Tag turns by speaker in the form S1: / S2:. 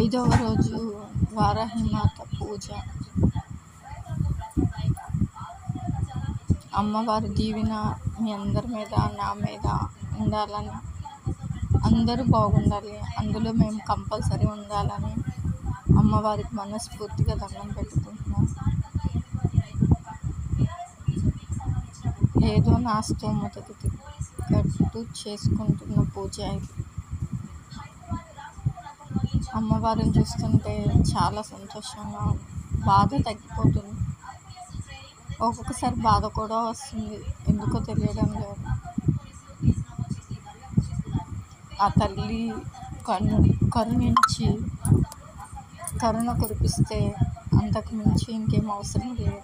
S1: ఐదవ రోజు వారాహిమాత పూజ. అమ్మవారి దీవెన మీ అందరి మీద, నా మీద ఉండాలని, అందరూ బాగుండాలి, అందులో మేము కంపల్సరీ ఉండాలని అమ్మవారికి మనస్ఫూర్తిగా దండం పెట్టుకుంటున్నాం. ఏదో నా స్తోమతకి తగ్గట్టు చేసుకుంటున్న పూజ ఇది. అమ్మవారిని చూస్తుంటే చాలా సంతోషంగా, బాధ తగ్గిపోతుంది. ఒక్కొక్కసారి బాధ కూడా వస్తుంది, ఎందుకో తెలియడం లేదు. ఆ తల్లి కరుణించి కరుణ కురిపిస్తే అంతకు మించి ఇంకేం అవసరం లేదు.